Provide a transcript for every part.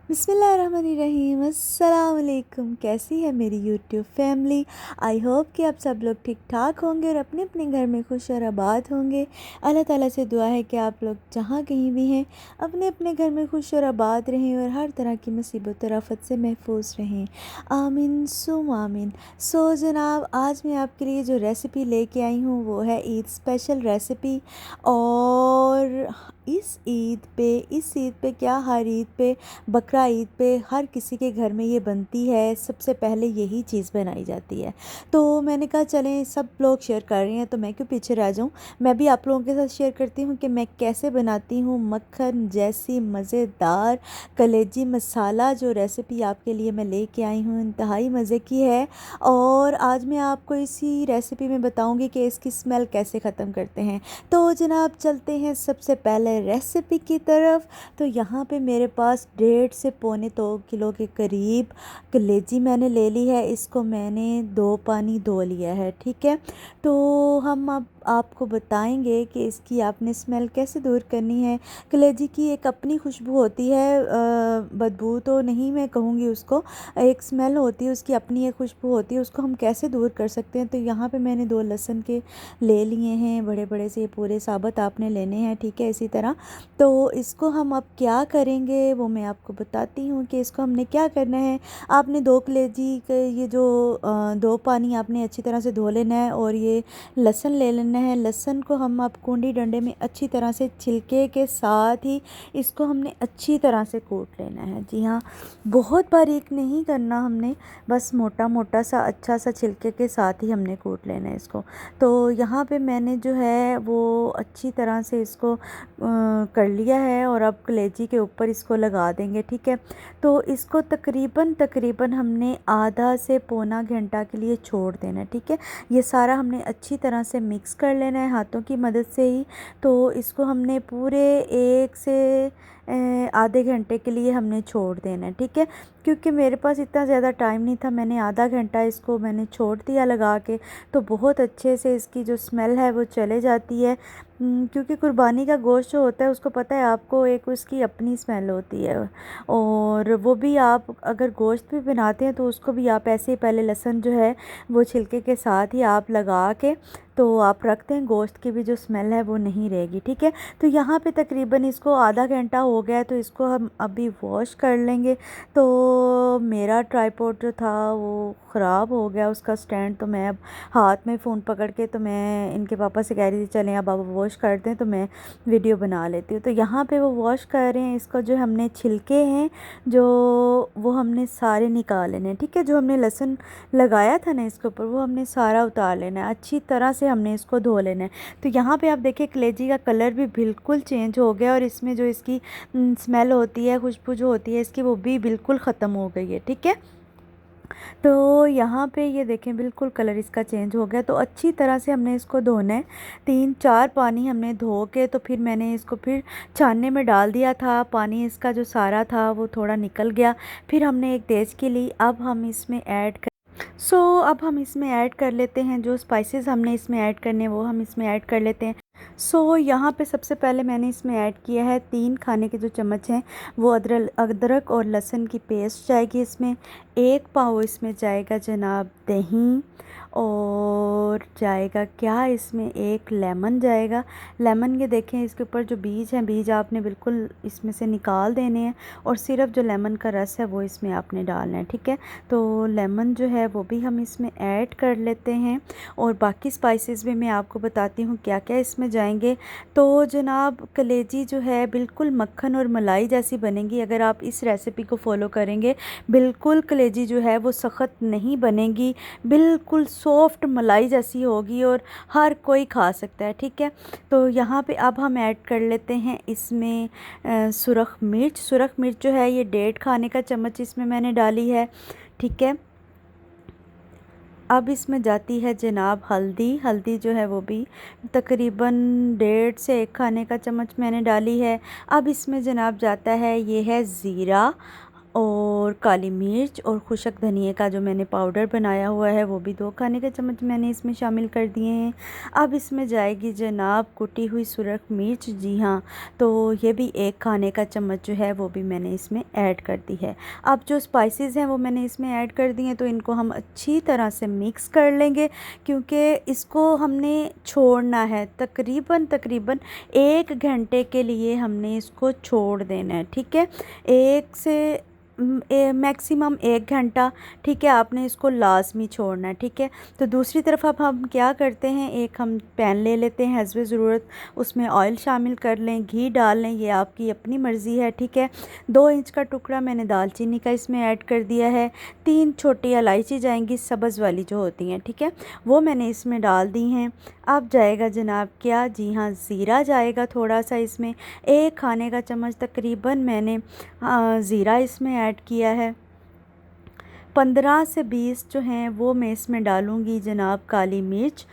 बिस्मिल्लाहिर्रहमानिर्रहीम। अस्सलाम वालेकुम। कैसी है मेरी यूट्यूब फैमिली। आई होप कि आप सब लोग ठीक ठाक होंगे और अपने अपने घर में खुश और आबाद होंगे। अल्लाह ताला से दुआ है कि आप लोग जहाँ कहीं भी हैं अपने अपने घर में खुश और आबाद रहें और हर तरह की मुसीबत और आफत से महफूज रहें। आमीन सुम आमीन। जनाब, आज मैं आपके लिए जो रेसिपी लेके आई हूँ वो है ईद स्पेशल रेसिपी। और इस ईद पे क्या, हर ईद पे, बकरा ईद पे हर किसी के घर में ये बनती है। सबसे पहले यही चीज़ बनाई जाती है। तो मैंने कहा चलें, सब लोग शेयर कर रहे हैं तो मैं क्यों पीछे रह जाऊं। मैं भी आप लोगों के साथ शेयर करती हूँ कि मैं कैसे बनाती हूँ मक्खन जैसी मज़ेदार कलेजी मसाला। जो रेसिपी आपके लिए मैं लेके आई हूँ इंतहाई मज़े की है। और आज मैं आपको इसी रेसिपी में बताऊँगी कि इसकी स्मेल कैसे ख़त्म करते हैं। तो जनाब चलते हैं सबसे पहले रेसिपी की तरफ। तो यहाँ पे मेरे पास 1.5 से 2.25 किलो के करीब कलेजी मैंने ले ली है। इसको मैंने 2 पानी धो लिया है, ठीक है। तो हम अब आपको बताएंगे कि इसकी आपने स्मेल कैसे दूर करनी है। कलेजी की एक अपनी खुशबू होती है, बदबू तो नहीं मैं कहूँगी उसको, एक स्मेल होती है उसकी अपनी, एक खुशबू होती है, उसको हम कैसे दूर कर सकते हैं। तो यहाँ पे मैंने 2 लहसुन के ले लिए हैं, बड़े बड़े से, पूरे साबुत आपने लेने हैं, ठीक है। इसी तरह तो इसको हम अब क्या करेंगे वो मैं आपको बताती हूँ कि इसको हमने क्या करना है। आपने 2 कलेजी के ये जो 2 पानी आपने अच्छी तरह से धो लेना है और ये लहसुन ले लेना है। लहसुन को हम अब कूंडी डंडे में अच्छी तरह से छिलके के साथ ही इसको हमने अच्छी तरह से कूट लेना है। जी हाँ, बहुत बारीक नहीं करना हमने, बस मोटा मोटा सा अच्छा सा छिलके के साथ ही हमने कूट लेना है इसको। तो यहाँ पे मैंने जो है वो अच्छी तरह से इसको कर लिया है और अब कलेजी के ऊपर इसको लगा देंगे, ठीक है। तो इसको तकरीबन हमने आधा से पौना घंटा के लिए छोड़ देना है, ठीक है। ये सारा हमने अच्छी तरह से मिक्स कर लेना है हाथों की मदद से ही। तो इसको हमने पूरे 1 से आधे घंटे के लिए हमने छोड़ देना है, ठीक है। क्योंकि मेरे पास इतना ज़्यादा टाइम नहीं था, मैंने आधा घंटा इसको मैंने छोड़ दिया लगा के। तो बहुत अच्छे से इसकी जो स्मेल है वो चले जाती है। क्योंकि कुर्बानी का गोश्त जो होता है उसको पता है आपको, एक उसकी अपनी स्मेल होती है। और वो भी आप अगर गोश्त भी बनाते हैं तो उसको भी आप ऐसे ही पहले लहसुन जो है वो छिलके के साथ ही आप लगा के तो आप रखते हैं, गोश्त की भी जो स्मेल है वो नहीं रहेगी, ठीक है। तो यहाँ पे तकरीबन इसको आधा घंटा हो गया, तो इसको हम अभी वॉश कर लेंगे। तो मेरा ट्राइपॉड जो था वो ख़राब हो गया, उसका स्टैंड, तो मैं अब हाथ में फ़ोन पकड़ के तो मैं इनके पापा से कह रही थी चलें अब आप वॉश करते हैं तो मैं वीडियो बना लेती हूँ। तो यहाँ पे वो वॉश कर रहे हैं, इसको जो हमने छिलके हैं जो वो हमने सारे निकाल लेने हैं, ठीक है। जो हमने लहसुन लगाया था ना इसके ऊपर वो हमने सारा उतार लेना है, अच्छी तरह से हमने इसको धो लेना है। तो यहाँ पे आप देखिए कलेजी का कलर भी बिल्कुल चेंज हो गया और इसमें जो इसकी स्मेल होती है, खुशबू जो होती है इसकी, वो भी बिल्कुल ख़त्म हो गई है, ठीक है। तो यहाँ पे ये देखें बिल्कुल कलर इसका चेंज हो गया। तो अच्छी तरह से हमने इसको धोना है, 3-4 पानी हमने धो के तो फिर मैंने इसको फिर छानने में डाल दिया था। पानी इसका जो सारा था वो थोड़ा निकल गया। फिर हमने एक तेज़ की ली। अब हम इसमें अब हम इसमें ऐड कर लेते हैं जो स्पाइसेस हमने इसमें ऐड करने हैं वो हम इसमें ऐड कर लेते हैं। यहाँ पे सबसे पहले मैंने इसमें ऐड किया है 3 खाने के जो चम्मच हैं वो अदरक और लहसुन की पेस्ट जाएगी इसमें। 1 पाव इसमें जाएगा जनाब दही, और जाएगा क्या इसमें, 1 लेमन जाएगा। लेमन के देखें इसके ऊपर जो बीज हैं, बीज आपने बिल्कुल इसमें से निकाल देने हैं और सिर्फ जो लेमन का रस है वो इसमें आपने डालना है, ठीक है। तो लेमन जो है वो भी हम इसमें ऐड कर लेते हैं और बाकी स्पाइसेस भी मैं आपको बताती हूँ क्या क्या इसमें जाएंगे। तो जनाब कलेजी जो है बिल्कुल मक्खन और मलाई जैसी बनेगी अगर आप इस रेसिपी को फॉलो करेंगे। बिल्कुल कलेजी जो है वो सख्त नहीं बनेगी, बिल्कुल सॉफ्ट मलाई जैसी होगी और हर कोई खा सकता है, ठीक है। तो यहाँ पे अब हम ऐड कर लेते हैं इसमें सुरख मिर्च जो है ये 1.5 खाने का चम्मच इसमें मैंने डाली है, ठीक है। अब इसमें जाती है जनाब हल्दी जो है वो भी तकरीबन 1.5 से 1 खाने का चम्मच मैंने डाली है। अब इसमें जनाब जाता है ये है ज़ीरा, और काली मिर्च और खुशक धनिए का जो मैंने पाउडर बनाया हुआ है वो भी 2 खाने के चम्मच मैंने इसमें शामिल कर दिए हैं। अब इसमें जाएगी जनाब कुटी हुई सुरख मिर्च, जी हाँ, तो ये भी 1 खाने का चम्मच जो है वो भी मैंने इसमें ऐड कर दी है। अब जो स्पाइसेस हैं वो मैंने इसमें ऐड कर दिए हैं, तो इनको हम अच्छी तरह से मिक्स कर लेंगे, क्योंकि इसको हमने छोड़ना है तकरीबन 1 घंटे के लिए हमने इसको छोड़ देना है, ठीक है। 1 से मैक्सिमम 1 घंटा, ठीक है, आपने इसको लाजमी छोड़ना है, ठीक है। तो दूसरी तरफ अब हम क्या करते हैं, एक हम पैन ले लेते हैं हस्बे ज़रूरत, उसमें ऑयल शामिल कर लें, घी डाल लें, ये आपकी अपनी मर्ज़ी है, ठीक है। 2 इंच का टुकड़ा मैंने दालचीनी का इसमें ऐड कर दिया है। 3 छोटी इलायची जाएंगी सब्ज़ वाली जो होती हैं, ठीक है, वो मैंने इसमें डाल दी हैं। अब जाएगा जनाब क्या, जी हाँ, ज़ीरा जाएगा थोड़ा सा इसमें, 1 खाने का चम्मच तकरीबन मैंने ज़ीरा इसमें ऐड किया है। 15 से 20 जो हैं वो मैं इसमें डालूँगी जनाब काली मिर्च।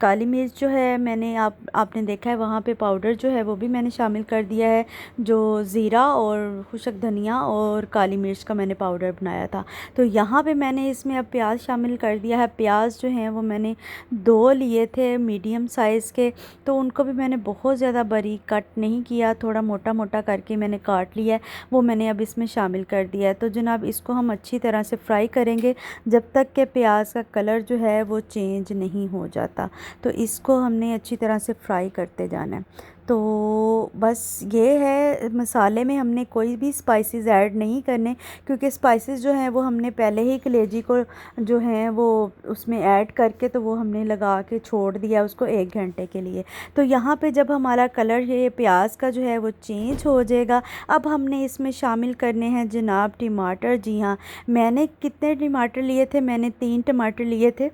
काली मिर्च जो है मैंने आपने देखा है वहाँ पे पाउडर जो है वो भी मैंने शामिल कर दिया है, जो ज़ीरा और खुशक धनिया और काली मिर्च का मैंने पाउडर बनाया था। तो यहाँ पे मैंने इसमें अब प्याज शामिल कर दिया है। प्याज जो हैं वो मैंने 2 लिए थे मीडियम साइज़ के, तो उनको भी मैंने बहुत ज़्यादा बारीक कट नहीं किया, थोड़ा मोटा मोटा करके मैंने काट लिया है, वो मैंने अब इसमें शामिल कर दिया है। तो जनाब इसको हम अच्छी तरह से फ्राई करेंगे जब तक कि प्याज का कलर जो है वो चेंज नहीं हो जाता। तो इसको हमने अच्छी तरह से फ्राई करते जाना है। तो बस ये है, मसाले में हमने कोई भी स्पाइसेस ऐड नहीं करने, क्योंकि स्पाइसेस जो हैं वो हमने पहले ही कलेजी को जो हैं वो उसमें ऐड करके तो वो हमने लगा के छोड़ दिया उसको 1 घंटे के लिए। तो यहाँ पे जब हमारा कलर ये प्याज का जो है वो चेंज हो जाएगा, अब हमने इसमें शामिल करने हैं जनाब टमाटर। जी हाँ, मैंने कितने टमाटर लिए थे, मैंने 3 टमाटर लिए थे।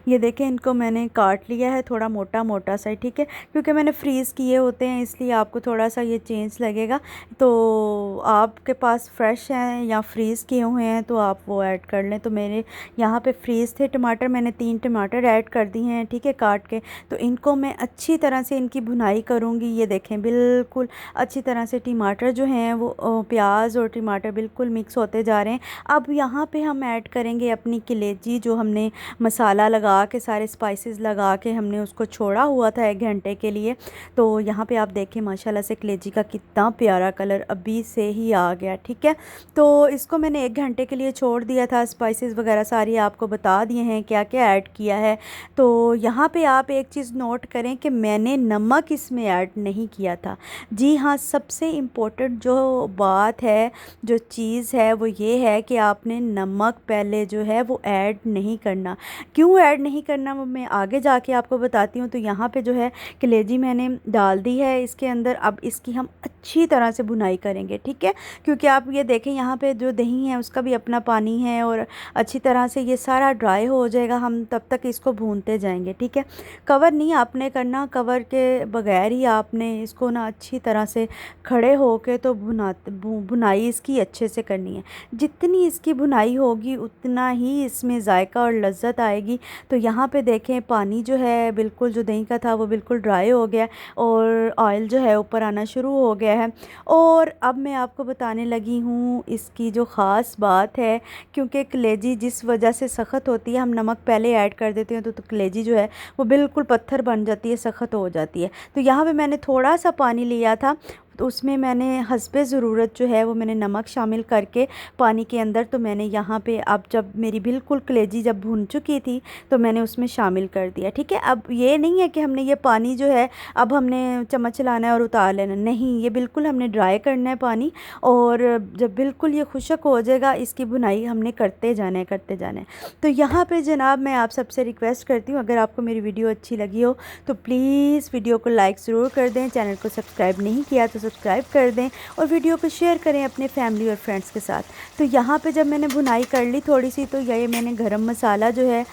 ये देखें, इनको मैंने काट लिया है थोड़ा मोटा मोटा सा, ठीक है, क्योंकि मैंने फ्रीज़ किए होते हैं इसलिए आपको थोड़ा सा ये चेंज लगेगा। तो आपके पास फ्रेश हैं या फ्रीज़ किए हुए हैं तो आप वो ऐड कर लें। तो मेरे यहाँ पे फ्रीज़ थे टमाटर, मैंने 3 टमाटर ऐड कर दिए हैं, ठीक है, काट के। तो इनको मैं अच्छी तरह से इनकी भुनाई करूँगी। ये देखें बिल्कुल अच्छी तरह से टमाटर जो हैं वो प्याज और टमाटर बिल्कुल मिक्स होते जा रहे हैं। अब यहाँ पे हम ऐड करेंगे अपनी कलेजी, जो हमने मसाला लगा के सारे स्पाइसेस लगा के हमने उसको छोड़ा हुआ था 1 घंटे के लिए। तो यहाँ पे आप देखें माशाल्लाह से कलेजी का कितना प्यारा कलर अभी से ही आ गया, ठीक है। तो इसको मैंने 1 घंटे के लिए छोड़ दिया था, स्पाइसेस वगैरह सारी आपको बता दिए हैं क्या क्या ऐड किया है। तो यहाँ पे आप एक चीज़ नोट करें कि मैंने नमक इसमें ऐड नहीं किया था। जी हाँ, सबसे इम्पोर्टेंट जो बात है, जो चीज़ है वो ये है कि आपने नमक पहले जो है वो ऐड नहीं करना। क्यों ऐड नहीं करना वो मैं आगे जाके आपको बताती हूँ। तो यहाँ पे जो है कलेजी मैंने डाल दी है इसके अंदर। अब इसकी हम अच्छी तरह से भुनाई करेंगे, ठीक है, क्योंकि आप ये देखें यहाँ पे जो दही है उसका भी अपना पानी है और अच्छी तरह से ये सारा ड्राई हो जाएगा, हम तब तक इसको भूनते जाएंगे, ठीक है। कवर नहीं आपने करना, कवर के बगैर ही आपने इसको ना अच्छी तरह से खड़े होके तो भुनाई इसकी अच्छे से करनी है। जितनी इसकी भुनाई होगी उतना ही इसमें जायका और लज्जत आएगी। तो यहाँ पे देखें पानी जो है बिल्कुल जो दही का था वो बिल्कुल ड्राई हो गया और ऑयल जो है ऊपर आना शुरू हो गया है। और अब मैं आपको बताने लगी हूँ इसकी जो ख़ास बात है, क्योंकि कलेजी जिस वजह से सख्त होती है, हम नमक पहले ऐड कर देते हैं तो कलेजी जो है वो बिल्कुल पत्थर बन जाती है, सख्त हो जाती है। तो यहाँ पे मैंने थोड़ा सा पानी लिया था, तो उसमें मैंने हस्बे ज़रूरत जो है वो मैंने नमक शामिल करके पानी के अंदर, तो मैंने यहाँ पे अब जब मेरी बिल्कुल कलेजी जब भून चुकी थी तो मैंने उसमें शामिल कर दिया, ठीक है। अब ये नहीं है कि हमने ये पानी जो है अब हमने चम्मच चलाना है और उतार लेना, नहीं, ये बिल्कुल हमने ड्राई करना है पानी। और जब बिल्कुल ये खुशक हो जाएगा इसकी बुनाई हमने करते जाना है, करते जाना है। तो यहाँ पर जनाब मैं आप सबसे रिक्वेस्ट करती हूँ, अगर आपको मेरी वीडियो अच्छी लगी हो तो प्लीज़ वीडियो को लाइक ज़रूर कर दें, चैनल को सब्सक्राइब नहीं किया तो सब्सक्राइब कर दें और वीडियो को शेयर करें अपने फैमिली और फ्रेंड्स के साथ। तो यहाँ पे जब मैंने भुनाई कर ली थोड़ी सी, तो ये मैंने गरम मसाला जो है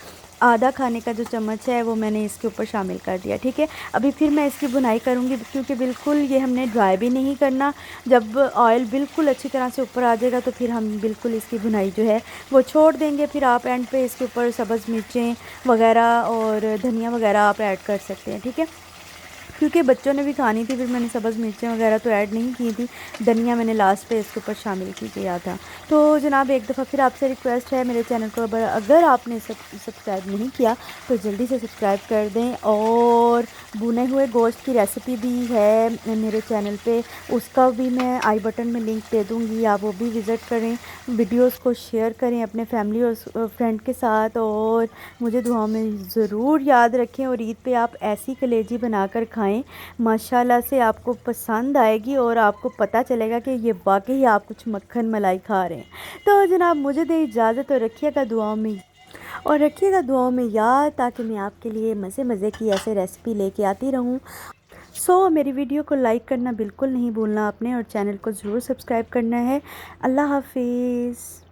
आधा खाने का जो चम्मच है वो मैंने इसके ऊपर शामिल कर दिया, ठीक है। अभी फिर मैं इसकी भुनाई करूँगी, क्योंकि बिल्कुल ये हमने ड्राई भी नहीं करना। जब ऑयल बिल्कुल अच्छी तरह से ऊपर आ जाएगा तो फिर हम बिल्कुल इसकी भुनाई जो है वो छोड़ देंगे। फिर आप एंड पे इसके ऊपर सब्ज़ मिर्चें वगैरह और धनिया वगैरह आप ऐड कर सकते हैं, ठीक है। क्योंकि बच्चों ने भी खानी थी, फिर मैंने सब्ज़ मिर्चें वगैरह तो ऐड नहीं की थी, धनिया मैंने लास्ट पे इसके ऊपर शामिल की किया था। तो जनाब एक दफ़ा फिर आपसे रिक्वेस्ट है, मेरे चैनल को अगर आपने सब्सक्राइब नहीं किया तो जल्दी से सब्सक्राइब कर दें। और भुने हुए गोश्त की रेसिपी भी है मेरे चैनल पे, उसका भी मैं आई बटन में लिंक दे दूँगी, आप वो भी विज़िट करें। वीडियोस को शेयर करें अपने फैमिली और फ्रेंड के साथ, और मुझे दुआओं में ज़रूर याद रखें। और ईद पे आप ऐसी कलेजी बनाकर खाएं, माशाल्लाह से आपको पसंद आएगी और आपको पता चलेगा कि ये वाकई आप कुछ मक्खन मलाई खा रहे हैं। तो जनाब मुझे दे इजाज़त, और रखिएगा दुआओं में, और रखिएगा दुआओं में याद, ताकि मैं आपके लिए मज़े मज़े की ऐसे रेसिपी लेके आती रहूं। मेरी वीडियो को लाइक करना बिल्कुल नहीं भूलना आपने, और चैनल को ज़रूर सब्सक्राइब करना है। अल्लाह हाफिज़।